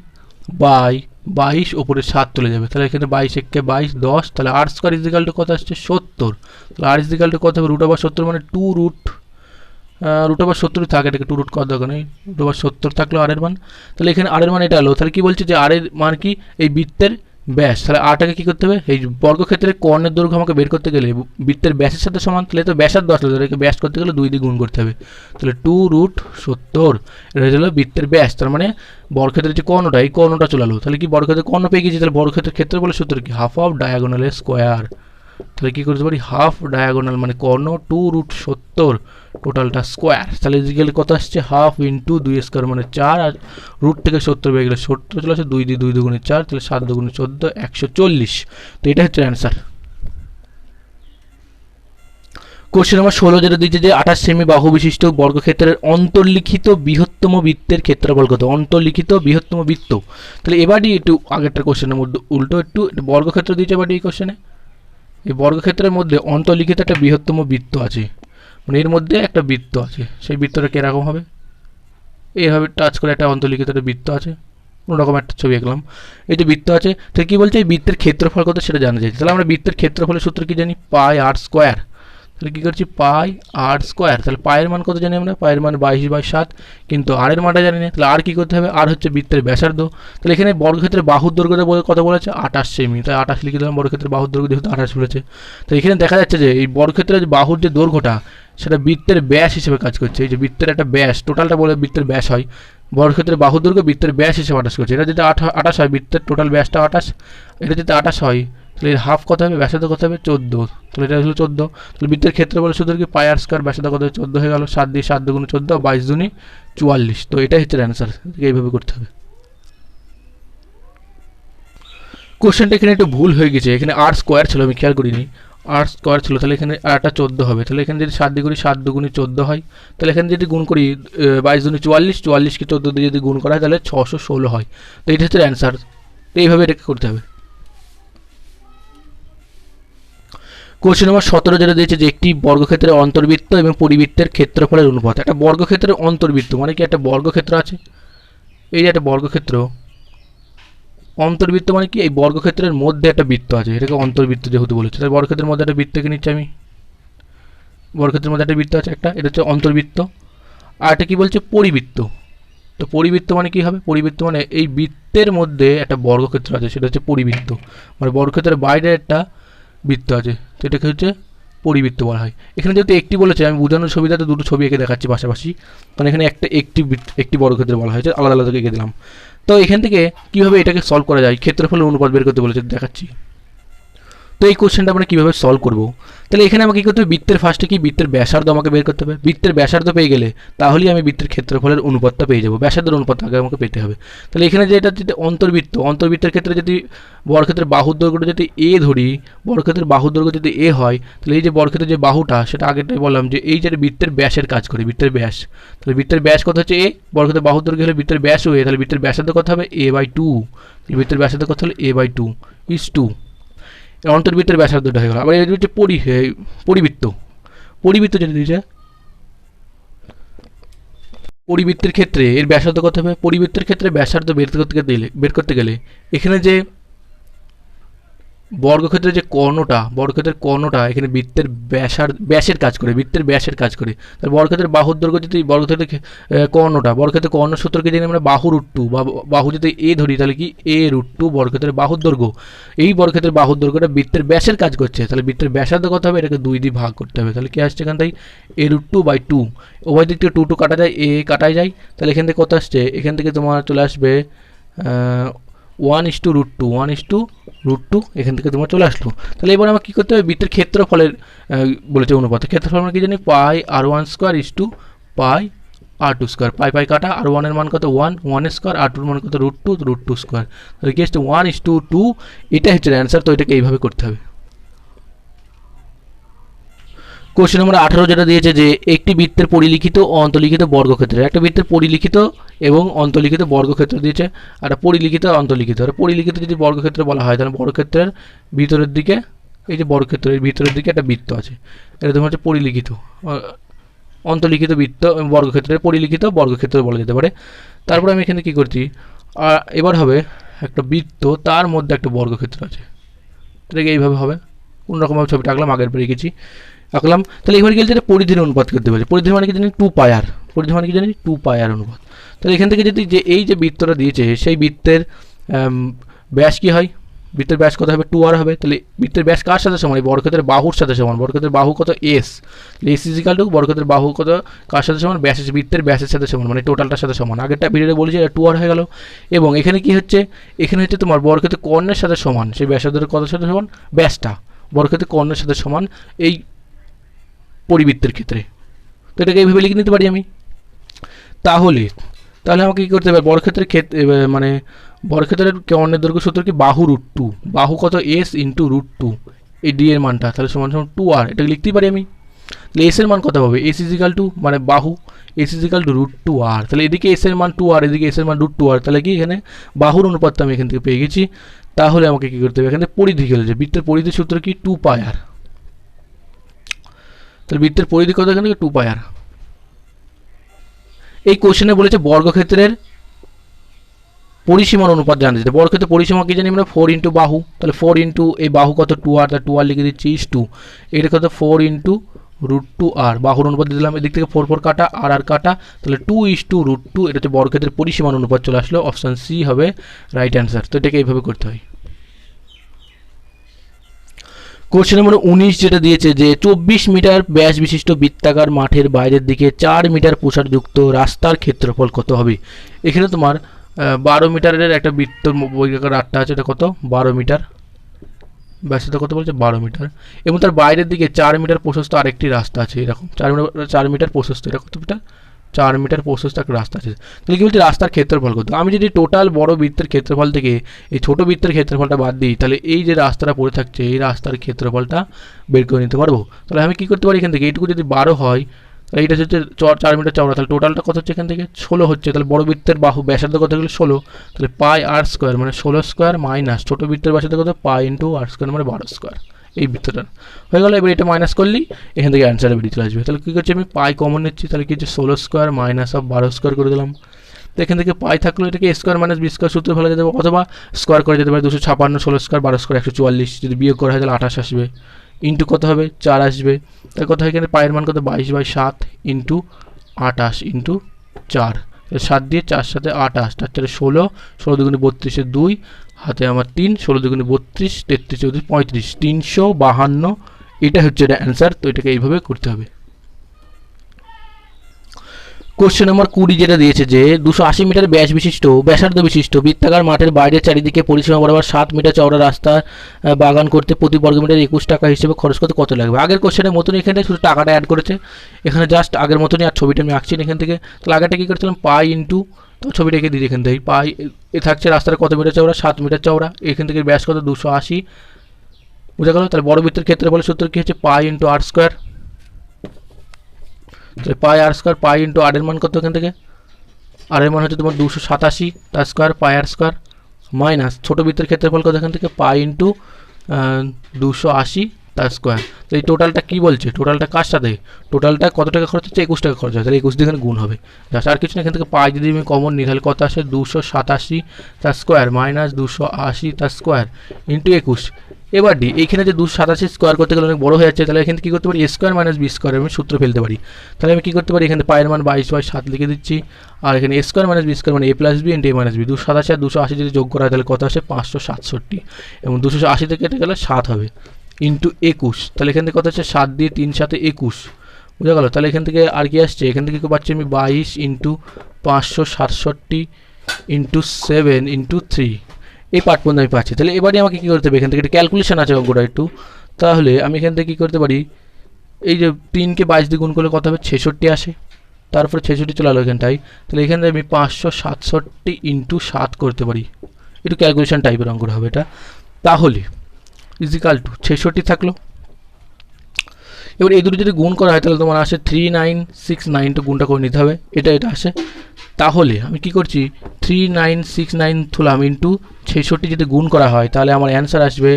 বাই 22, ওপরে 7 চলে যাবে। তাহলে এখানে 22 একে 22 10, তাহলে আর স্কোয়ার ইজিক্যাল টু কত আসছে 70। তাহলে আর ইজিক্যাল টু কত হবে √70, মানে 2 √70 থাকে, এটাকে 2 কত দরকার নেই, √70 থাকলো আর এর মান। তাহলে এখানে আর এর মান এটা হলো। তাহলে কি বলছে যে আর এর মান কি, এই বৃত্তের ব্যাস। তাহলে আরটাকে কী করতে হবে, এই বর্গক্ষেত্রের কর্ণের দৈর্ঘ্য আমাকে বের করতে গেলে বৃত্তের ব্যাসের সাথে সমান, তাহলে তো ব্যাসার্ধ আসলো, তাহলে ব্যাস করতে গেলে 2 দিয়ে গুণ করতে হবে। তাহলে 2√70 এটা হলো বৃত্তের ব্যাস। তার মানে বর্গক্ষেত্রের যে কর্ণটা, এই কর্ণটা চলে এলো। তাহলে কি বর্গক্ষেত্রের কর্ণ পেয়ে গেছি, তাহলে বর্গক্ষেত্রের ক্ষেত্রফলের সূত্র কি, হাফ অফ ডায়াগোনাল স্কোয়ার। তাহলে কী করতে পারি, হাফ ডায়াগোনাল মানে কর্ণ 2√70 টোটালটা স্কোয়ার। তাহলে ইজিক্যাল কত আসছে, হাফ ইন্টু 2 স্কোয়ার মানে 4, আর রুট থেকে 70 বেরিয়ে গেলে 70 চলে আসে, 2 দিয়ে 2 দুগুণে 4, তাহলে 7 দুগুণে 14, 140। তো এটা হচ্ছে অ্যান্সার। কোশ্চেন নম্বর 16 যেটা দিচ্ছে যে 28 সেমি বাহু বিশিষ্ট বর্গক্ষেত্রের অন্তর্লিখিত বৃহত্তম বৃত্তের ক্ষেত্রফল কত। অন্তর্লিখিত বৃহত্তম বৃত্ত, তাহলে এবারই একটু আগেরটা কোশ্চেনের মধ্যে উল্টো, একটু বর্গক্ষেত্র দিয়েছে এবারই এই কোশ্চেনে। এই বর্গক্ষেত্রের মধ্যে অন্তর্লিখিত একটা বৃহত্তম বৃত্ত আছে, মানে এর মধ্যে একটা বৃত্ত আছে, সেই বৃত্তটা কীরকম হবে, এইভাবে টাচ করে একটা অন্তর্লিখিত একটা বৃত্ত আছে, কোনোরকম একটা ছবি আঁকলাম, এই যে বৃত্ত আছে। তো কী বলছে, এই বৃত্তের ক্ষেত্রফল কত সেটা জানা যায়। তাহলে আমরা বৃত্তের ক্ষেত্রফলের সূত্র কি জানি, পাই আর স্কোয়ার। তাহলে কী করছি, পাই আর স্কোয়ার। তাহলে পায়ের মান কত জানি আমরা, পায়ের মান 22/7, কিন্তু আর এর মানটা জানি না। তাহলে আর কী করতে হবে, আর হচ্ছে বৃত্তের ব্যাসার্ধ। তাহলে এখানে বর্গক্ষেত্রের বাহুর দৈর্ঘ্যটা কত বলেছে, 28 সেমি, তাই 28 লিখে দিলাম। বর্গক্ষেত্রের বাহুর দৈর্ঘ্য যেহেতু 28 বলেছে, তো এখানে দেখা যাচ্ছে যে এই বর্গক্ষেত্রের যে বাহুর যে দৈর্ঘ্যটা সেটা বৃত্তের ব্যাস হিসেবে কাজ করছে। এই যে বৃত্তের একটা ব্যাস, টোটালটা বলে বৃত্তের ব্যাস হয়, বর্গক্ষেত্রের বাহুর দৈর্ঘ্য বৃত্তের ব্যাস হিসেবে 28 করছে। এটা যদি 28 হয়, বৃত্তের টোটাল ব্যাসটা 28, এটা যদি 28 হয় তাহলে এর হাফ কত হবে, ব্যাসার্ধ কত হবে 14, তাহলে এটা হলো 14। তাহলে বৃত্তের ক্ষেত্রফল সূত্র কি, পাই আর স্কোয়ার, ব্যাসার্ধ কত হবে 14 হয়ে গেল, 7 দিয়ে 7 দুগুণে 14, 22 দুনি 44। তো এটাই হচ্ছে অ্যান্সার, এইভাবে করতে হবে। কোশ্চেনটা এখানে একটু ভুল হয়ে গেছে, এখানে আর স্কোয়ার ছিল, আমি খেয়াল করিনি, আর স্কোয়ার ছিল, তাহলে এখানে আরটা 14 হবে। তাহলে এখানে যদি 7 দিয়ে করি, 7 দুগুণে 14 হয়, তাহলে এখানে যদি গুণ করি 22 দুনি 44, 44কে 14 দিয়ে যদি গুণ করা হয় তাহলে 616 হয়। তো এটা হচ্ছে অ্যান্সার, তো এইভাবে এটাকে করতে হবে। কোশ্চেন নম্বর 17 যেটা দিয়েছে যে একটি বর্গক্ষেত্রের অন্তর্বৃত্ত এবং পরিবৃত্তের ক্ষেত্রফলের অনুপাত। একটা বর্গক্ষেত্রের অন্তর্বৃত্ত মানে কি, একটা বর্গক্ষেত্র আছে, এই যে একটা বর্গক্ষেত্র, অন্তর্বৃত্ত মানে কি, এই বর্গক্ষেত্রের মধ্যে একটা বৃত্ত আছে, এটাকে অন্তর্বৃত্ত যেহেতু বলেছে, তাই বর্গক্ষেত্রের মধ্যে একটা বৃত্তকে নিচ্ছি আমি, বর্গক্ষেত্রের মধ্যে একটা বৃত্ত আছে একটা, এটা হচ্ছে অন্তর্বৃত্ত। আর এটা কি বলছে, পরিবৃত্ত, তো পরিবৃত্ত মানে কী হবে? পরিবৃত্ত মানে এই বৃত্তের মধ্যে একটা বর্গক্ষেত্র আছে, সেটা হচ্ছে পরিবৃত্ত। মানে বর্গক্ষেত্রের বাইরে একটা বৃত্ত আছে, সেটাকে হচ্ছে পরিবৃত্ত বলা হয়। এখানে যেহেতু একটি বলেছে, আমি বোঝানোর সুবিধাতে দুটো ছবি এঁকে দেখাচ্ছি পাশাপাশি, কারণ এখানে একটি বর্গক্ষেত্র বলা হয়েছে, আলাদা আলাদা এঁকে দিলাম। তো এখান থেকে কীভাবে এটাকে সলভ করা যায়, ক্ষেত্রফলের অনুপাত বের করতে বলেছে, দেখাচ্ছি। তো এই কোশ্চেনটা আমরা কীভাবে সলভ করব? তাহলে এখানে আমাকে কী করতে হবে? বৃত্তের ফার্স্টে কি বৃত্তের ব্যাসার্ধ আমাকে বের করতে হবে। বৃত্তের ব্যাসার্ধ পেয়ে গেলে তাহলেই আমি বৃত্তের ক্ষেত্রফলের অনুপাতটা পেয়ে যাবো। ব্যাসার্ধের অনুপাত আগে আমাকে পেতে হবে। তাহলে এখানে যেটা যদি অন্তর্বৃত্তের ক্ষেত্রে যদি বর্গক্ষেত্রের বাহুর দৈর্ঘ্যটা যদি এ ধরি, বর্গক্ষেত্রের বাহুর দৈর্ঘ্য যদি এ হয়, তাহলে এই যে বর্গক্ষেত্রের যে বাহুটা, সেটা আগেটাই বললাম যে এই যে বৃত্তের ব্যাসের কাজ করে, বৃত্তের ব্যাস। তাহলে বৃত্তের ব্যাস কত হচ্ছে এ, বর্গক্ষেত্রের বাহুর দৈর্ঘ্য হলে বৃত্তের ব্যাসও এ, তাহলে বৃত্তের ব্যাসার্ধ কত হবে? a/2। বৃত্তের ব্যাসার্ধ কত হলে a/2 ইস 2। অন্তর্বৃত্তের ব্যাসার্ধটা হয়ে গেল। আবার এই হচ্ছে পরিবৃত্ত যেটা দিয়েছে, পরিবৃত্তের ক্ষেত্রে এর ব্যাসার্ধ কত হবে? পরিবৃত্তের ক্ষেত্রে ব্যাসার্ধ বের করতে গেলে এখানে যে বর্গক্ষেত্রের যে বর্গক্ষেত্রের কর্ণটা এখানে বৃত্তের ব্যাসের কাজ করে, বৃত্তের ব্যাসের কাজ করে। তাহলে বর্গক্ষেত্রের বাহুর দৈর্ঘ্য যদি বর্গক্ষেত্রের বর্গক্ষেত্রের কর্ণ সূত্রকে যদি আমরা বাহু বা বাহু যদি এ ধরি, তাহলে কি a√2 বর্গক্ষেত্রের বাহুর দৈর্ঘ্য। এই বর্গক্ষেত্রের বাহুর দৈর্ঘ্যটা বৃত্তের ব্যাসের কাজ করছে, তাহলে বৃত্তের ব্যাসার্ধ কত হবে? এটাকে 2 দিয়ে ভাগ করতে হবে। তাহলে কি আসছে এখান থেকে? a√2/2। উভয় দিক থেকে 2 কাটা যায়, a কাটাই যায়। তাহলে এখান থেকে কত আসছে? এখান থেকে তোমার চলে আসবে 1:√2, 1:√2, এখান থেকে তোমার চলে আসলো। তাহলে এবার আমার কী করতে হবে? বৃত্তের ক্ষেত্রফলের বলেছে অনুপাত। ক্ষেত্রফল আমরা কি জানি? πr1² πr2²। পাই কাটা, আর 1 এর মান কত? 1² আর 2 এর মান কত? √2² তাহলে কি আসছে? 1:2। এটা হচ্ছে অ্যান্সার। তো এটাকে এইভাবে করতে হবে। কোশ্চেন নম্বর 18 যেটা দিয়েছে যে একটি বৃত্তের পরিলিখিত ও অন্তর্লিখিত বর্গক্ষেত্র, একটা বৃত্তের পরিলিখিত এবং অন্তর্লিখিত বর্গক্ষেত্র দিয়েছে, আর পরিলিখিত অন্তর্লিখিত। আর পরিলিখিত যদি বর্গক্ষেত্র বলা হয়, তাহলে বর্গক্ষেত্রের ভিতরের দিকে, এই যে বর্গক্ষেত্রের ভিতরের দিকে একটা বৃত্ত আছে, এটা তোমার হচ্ছে পরিলিখিত। অন্তর্লিখিত বৃত্ত বর্গক্ষেত্রের পরিলিখিত বর্গক্ষেত্র বলা যেতে পারে। তারপরে আমি এখানে কী করছি? এবার হবে একটা বৃত্ত, তার মধ্যে একটা বর্গক্ষেত্র আছে, এটাকে এইভাবে হবে। কোনোরকমভাবে ছবিটা আঁকলাম, আগের পরে গেছি আঁকলাম। তাহলে এবার গেলে যেটা পরিধির অনুপাত করতে পারি। পরিধি মানে কি জানি? 2πr। পরিধি মানে কি জানি? 2πr অনুপাত। তাহলে এখান থেকে যদি যে এই যে বৃত্তটা দিয়েছে, সেই বৃত্তের ব্যাস কী হয়? বৃত্তের ব্যাস কত হবে? 2r হবে। তাহলে বৃত্তের ব্যাস কার সাথে সমান? এই বর্গক্ষেত্রের বাহুর সাথে সমান। বর্গক্ষেত্রের বাহু কত? s। s = বর্গক্ষেত্রের বাহু কত কার সাথে সমান? ব্যাসের, বৃত্তের ব্যাসের সাথে সমান, মানে টোটালটার সাথে সমান। আগেরটা ভিডিওতে বলেছি এটা 2r হয়ে গেল। এবং এখানে কি হচ্ছে? এখানে হচ্ছে তোমার বর্গক্ষেত্রের কর্ণের সাথে সমান, সেই ব্যাসার্ধের কত সাথে সমান? ব্যাসটা বর্গক্ষেত্রের কর্ণের সাথে সমান এই পরিবৃত্তের ক্ষেত্রে। তো এটাকে এইভাবে লিখে নিতে পারি আমি। তাহলে আমাকে কী করতে হবে? বর্গক্ষেত্রের মানে বর্গক্ষেত্রের কর্ণের দৈর্ঘ্য সূত্র কি? বাহু√2। বাহু কত? s × √2, এই d এর মানটা, তাহলে সমান 2r। এটাকে লিখতেই পারি আমি। তাহলে s এর মান কত হবে? s মানে বাহু, s √2r। তাহলে এদিকে s এর মান 2r, এদিকে s এর মান √2r। তাহলে কি এখানে বাহুর অনুপাতটা আমি এখান থেকে পেয়ে গেছি। তাহলে আমাকে কী করতে হবে? এখানে পরিধি গেলে, যে বৃত্তের পরিধির সূত্র কি? 2πr। তাহলে বৃত্তের পরিধি কত? এখান থেকে 2πr। এই কোশ্চেনে বলেছে বর্গক্ষেত্রের পরিসীমার অনুপাত জানতে চাই। বর্গক্ষেত্রের পরিসীমা কি জানি আমরা? 4 × বাহু। তাহলে 4 × এই বাহু কত? 2r, তাহলে 2r লিখে দিচ্ছি ইস 2। এটা কত? 4 × √2r। বাহুর অনুপাত দিলাম, এদিক থেকে 4 কাটা, আর কাটা, তাহলে 2:√2। এটা হচ্ছে বর্গক্ষেত্রের পরিসীমার অনুপাত চলে আসলো। অপশান সি হবে রাইট অ্যান্সার। তো এটাকে এইভাবে করতে হয়। কোশ্চেন নম্বর 19 যেটা দিয়েছে যে 24 মিটার ব্যাস বিশিষ্ট বৃত্তাকার মাঠের বাইরের দিকে 4 মিটার প্রসারযুক্ত রাস্তার ক্ষেত্রফল কত হবে? এখানে তোমার 12 মিটারের একটা বৃত্তর বর্গাকার রাস্তা আছে, এটা কত? 12 মিটার। ব্যাসটা কত বলছে? 12 মিটার। এবং তার বাইরের দিকে 4 মিটার প্রশস্ত আরেকটি রাস্তা আছে, এরকম 4 মিটার প্রশস্ত। এটা কত মিটার? 4 মিটার প্রশস্ত একটা রাস্তা আছে। তাহলে কি বলছে? রাস্তার ক্ষেত্রফল কত? আমি যদি টোটাল বড় বৃত্তের ক্ষেত্রফল থেকে এই ছোট বৃত্তের ক্ষেত্রফলটা বাদ দিই, তাহলে এই যে রাস্তাটা পড়ে থাকছে, এই রাস্তার ক্ষেত্রফলটা বের করে নিতে পারবো। তাহলে আমি কী করতে পারি? এখান থেকে এইটুকু যদি 12 হয়, তাহলে এইটা হচ্ছে 4 মিটার চওড়া, তাহলে টোটালটা কত হচ্ছে? এখান থেকে 16 হচ্ছে। তাহলে বড় বৃত্তের বাহু ব্যাসার্ধ কত গেলে? 16। তাহলে πr² মানে 16² মাইনাস ছোটো বৃত্তের ব্যাসার্ধ কত? π × r² মানে 12²। এই বৃত্তটা হয়ে গেল। এবার এটা মাইনাস করলেই এখান থেকে অ্যান্সারে বেরিয়ে চলে আসবে। তাহলে কী করছি? আমি পাই কমন নিচ্ছি, তাহলে কি হচ্ছে? 16² মাইনাস 12² করে দিলাম। তো এখান থেকে পাই থাকলো, এটাকে a² - b² সূত্রে ফেলা যেতে পারে, অথবা স্কোয়ার করে যেতে পারে। 256, 16² 12² 144। যদি বিয়োগ করা হয় তাহলে 28 আসবে। ইন্টু কত হবে? 4 আসবে। তাহলে কত হয়? এখানে পায়ের মান কত? 22/7 × 28 × 4। 7 দিয়ে 4 সাথে 28, 4 4 16, 16 দুগুণে 32 2, হাতে আমার 3, 16 দুগুণে 32, 33 34 35, 352, এটা হচ্ছে এটা অ্যান্সার। তো এটাকে এইভাবে করতে হবে। কোশ্চেন নাম্বার 20 যেটা দিয়েছে যে 280 মিটার ব্যাসার্ধ বিশিষ্ট বৃত্তাকার মাঠের বাইরের চারিদিকে পরিসীমা বরাবর 7 মিটার চওড়া রাস্তা বাগান করতে প্রতি বর্গমিটার 21 টাকা হিসেবে খরচ করতে কত লাগবে। আগের কোশ্চেনের মতনই এখানে শুধু টাকাটা অ্যাড করেছে, এখানে জাস্ট আগের মতনই। আর ছবিটা আমি আঁকছি এখান থেকে। তাহলে আগেটা কী করেছিলাম, পাই ইন্টু, তো ছবিটা এঁকে দিই এখান থেকে, পাই এ থাকছে রাস্তার কত মিটার চওড়া, 7 মিটার চওড়া, এখান থেকে ব্যাস কত 280, বুঝা গেল। তাহলে বড় বৃত্তের ক্ষেত্রে বলে সূত্র কী হচ্ছে, পাই ইন্টু আর স্কোয়ার। তাহলে পাই আর স্কোয়ার, পাই ইন্টু আর এর মান কত এখান থেকে, আর এর মান হচ্ছে তোমার 287 তার স্কোয়ার, পাই আর স্কোয়ার, মাইনাস ছোটো বৃত্তের ক্ষেত্রফল কত এখান থেকে, পাই ইন্টু 280 তার স্কোয়ার। তো এই টোটালটা কী বলছে, টোটালটা কার সাথে, টোটালটা কত টাকা খরচ হচ্ছে, 21 টাকা খরচ হয়। তাহলে 21 দিয়ে এখানে গুণ হবে, জাস্ট আর কিছু না। এখান থেকে পাই যদি আমি কমন নিই তাহলে কত আসে, 287 তার স্কোয়ার মাইনাস 280 তার স্কোয়ার ইন্টু 21। এবার ডি, এইখানে যে 287 স্কোয়ার করতে গেলে অনেক বড় হয়ে যাচ্ছে, তাহলে এখানে কী করতে পারি, এ স্কোয়ার মাইনাস বি স্কোয়ার আমি সূত্র ফেলতে পারি। তাহলে আমি কী করতে পারি, এখানে পায়ের মান 22/7 লিখে দিচ্ছি, আর এখানে এ স্কোয়ার মাইনাস বি স্কোয়ার মানে এ প্লাস বি ইন্টু এ মাইনাস বি। 287 আর 280 যদি যোগ করা হয় তাহলে কত আসে, 567, এবং 280 থেকে কেটে গেলে 7 হবে ইন্টু 21। তাহলে এখান থেকে কত হচ্ছে, 7 দিয়ে 3 7 21, বুঝা গেল। তাহলে এখান থেকে আর কি আসছে, এখান থেকে পাচ্ছি আমি 22 ইন্টু 567 ইন্টু 7 ইন্টু 3, এই পার্ট পর্যন্ত আমি পাচ্ছি। তাহলে এবারে আমাকে কী করতে হবে, এখান থেকে একটা ক্যালকুলেশন আছে অঙ্কটা একটু। তাহলে আমি এখান থেকে কী করতে পারি, এই যে 3কে 22 দিয়ে গুণ করলে কত হবে, 66 আসে, তারপরে 66 চলে আলো এখানটাই। তাহলে এখানে আমি 567 ইন্টু 7 করতে পারি, একটু ক্যালকুলেশন টাইপের অঙ্কটা হবে এটা। তাহলে ইজিক্যাল টু 66 থাকলো। এবার এই দুটো যদি গুণ করা হয় তাহলে তোমার আসে 3969, তো গুণটা করে নিতে হবে, এটা আসে। তাহলে আমি কি করছি, 3969 তুলাম ইন্টু 66 যদি গুণ করা হয় তাহলে আমার অ্যান্সার আসবে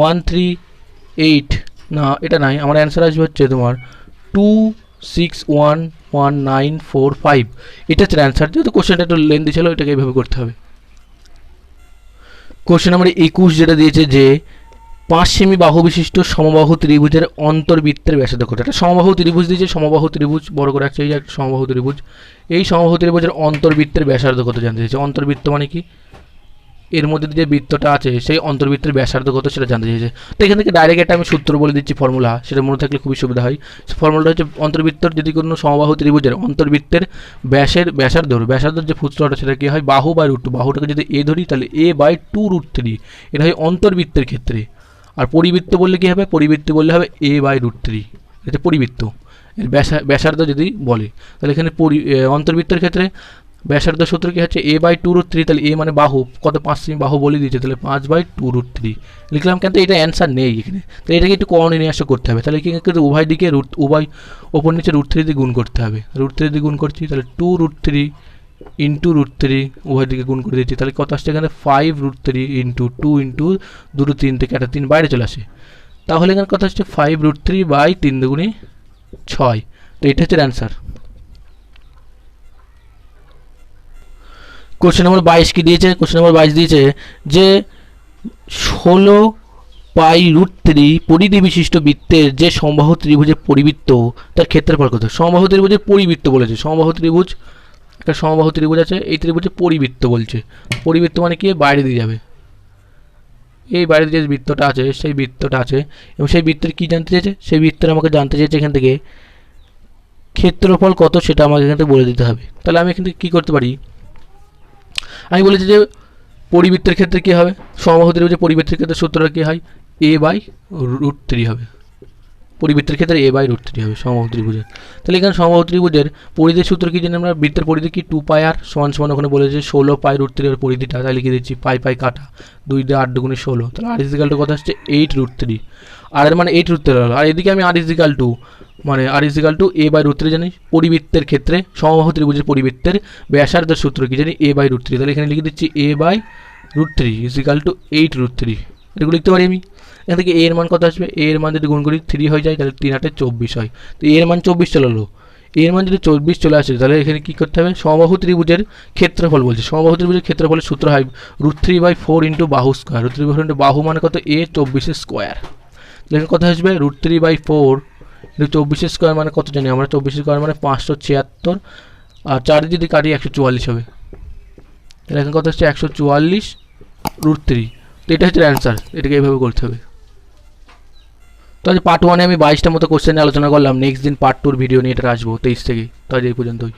138, না এটা নাই, আমার অ্যান্সার আসবে হচ্ছে তোমার 2611945, এটা হচ্ছে অ্যান্সার। যেহেতু কোশ্চেনটা একটু লেন্দি ছিল, এটাকে এইভাবে করতে হবে। কোশ্চেন নাম্বার 21 যেটা দিয়েছে যে 5 সেমি বাহু বিশিষ্ট সমবাহু ত্রিভুজের অন্তর্বৃত্তের ব্যাসার্ধ কত। একটা সমবাহু ত্রিভুজ দিয়েছে, সমবাহু ত্রিভুজ বড় করে রাখছে, এই একটা সমবাহু ত্রিভুজ, এই সমবাহু ত্রিভুজের অন্তর্বৃত্তের ব্যাসার্ধ কত জানতে চাইছে। অন্তর্বৃত্ত মানে কি, এর মধ্যে যে বৃত্তটা আছে সেই অন্তর্বৃত্তের ব্যাসার্ধ কত সেটা জানতে চাইছে। তো এখান থেকে ডাইরেক্ট একটা আমি সূত্র বলে দিচ্ছি, ফর্মুলা, সেটা মনে থাকলে খুবই সুবিধা হয়। ফর্মুলাটা হচ্ছে অন্তর্বৃত্তর যদি কোনো সমবাহু ত্রিভুজের অন্তর্বৃত্তের ব্যাসার্ধর যে সূত্রটা সেটা কি হয়, বাহু বাই √2, বাহুটাকে যদি এ ধরি তাহলে a/2√3, এটা হয় অন্তর্বৃত্তের ক্ষেত্রে। আর পরিবৃত্ত বললে কী হবে, পরিবৃত্ত বললে হবে a/√3, এটা পরিবৃত্ত। এর ব্যাসার্ধ যদি বলে তাহলে এখানে অন্তর্বৃত্তের ক্ষেত্রে ব্যাসার্ধ সূত্র কি হচ্ছে a/2√3, তাহলে a মানে বাহু, কত 5 সেমি বাহু বলে দিয়েছে, তাহলে 5/2√3 লিখলাম। কিন্তু এটা অ্যান্সার নেই এখানে, তাহলে এটাকে একটু করণীয় করতে হবে। তাহলে কি উভয় দিকে উভয় ওপর নিচে √3 দিয়ে গুণ করতে হবে, √3 দিয়ে গুণ করছি, তাহলে 2√3 ইন্টু √3 উভয় দিকে গুণ করে দিচ্ছি, তাহলে কত আসছে এখানে 5√3 ইন্টু 2 ইন্টু 2 3 থেকে একটা 3 বাইরে চলে আসে, তাহলে এখানে কত হচ্ছে 5√3/3 দুগুণে 6, তো এটা হচ্ছে অ্যান্সার। কোশ্চেন নম্বর 22 কি দিয়েছে, কোশ্চেন নম্বর 22 দিয়েছে যে 16π√3 পরিধি বিশিষ্ট বৃত্তের যে সমবাহু ত্রিভুজের পরিবৃত্ত তার ক্ষেত্রফল কত। সমবাহু ত্রিভুজের পরিবৃত্ত বলেছে, সমবাহু ত্রিভুজ, একটা সমবাহু ত্রিভুজ আছে, এই ত্রিভুজের পরিবৃত্ত বলছে। পরিবৃত্ত মানে কি, বাইরে দিয়ে যাবে, এই বাইরে যে বৃত্তটা আছে সেই বৃত্তটা আছে, এবং সেই বৃত্তের কী জানতে চেয়েছে, সেই বৃত্তের আমাকে জানতে চেয়েছে এখান থেকে ক্ষেত্রফল কত সেটা আমাকে এখান থেকে বলে দিতে হবে। তাহলে আমি এখান থেকে কী করতে পারি, আমি বলেছি যে পরিবৃত্তের ক্ষেত্রে কী হবে, সমবাহু ত্রিভুজের পরিবৃত্তের ক্ষেত্রে সূত্রটা কী হয়, a/√3 হবে, পরিবৃত্তের ক্ষেত্রে a/√3 হবে সমবাহু ত্রিভুজের। তাহলে এখানে সমবাহু ত্রিভুজের পরিধির সূত্র কি জানি আমরা, বৃত্তের পরিধি কি 2πr সমান ওখানে বলেছে 16π√3 এর পরিধিটা, তাই লিখে দিচ্ছি পাই কাটা 2 দিয়ে 8 দুগুণে 16, তাহলে r ইজিক্যাল টু কত আসছে 8√3, আর এর মানে 8√3 হলো। আর এদিকে আমি r ইজিক্যাল টু a/√3 জানি, পরিবৃত্তের ক্ষেত্রে সমবাহু ত্রিভুজের পরিবৃত্তের ব্যাসার্ধের সূত্র কি জানি a/√3, তাহলে এখানে লিখে দিচ্ছি a/√3 ইজিক্যাল টু 8√3, এটুকু লিখতে পারি আমি। এখান থেকে a এর মান কত আসবে, a এর মান যদি গুণ করি 3 হয়ে যায়, তাহলে 3 8 24 হয়, তো a এর মান 24 চলে এলো। a এর মান যদি 24 চলে আসে তাহলে এখানে কী করতে হবে, সমবাহু ত্রিভুজের ক্ষেত্রফল বলছে, সমবাহু ত্রিভুজের ক্ষেত্রফলের সূত্র হয় √3/4 ইন্টু বাহু স্কোয়ার, √3/4 ইন্টু বাহু মানে কত a 24 স্কোয়ার, তাহলে এখানে কত আসবে √3/4 ইন্টু 24 স্কোয়ার মানে কত জানি আমরা, 24 স্কোয়ার মানে 576, আর 4 যদি কাটি 144 হবে। তাহলে এখন কথা হচ্ছে 144√3। তো এটা হচ্ছে অ্যান্সার, এটাকে এইভাবে করতে হবে। তো আজ পার্ট 1-এ আমি 22টা মতো কোশ্চেন আলোচনা করলাম। নেক্সট দিন পার্ট 2-র ভিডিও নিয়ে এটা আসবো 23 থেকে। তো আজ এই পর্যন্তই।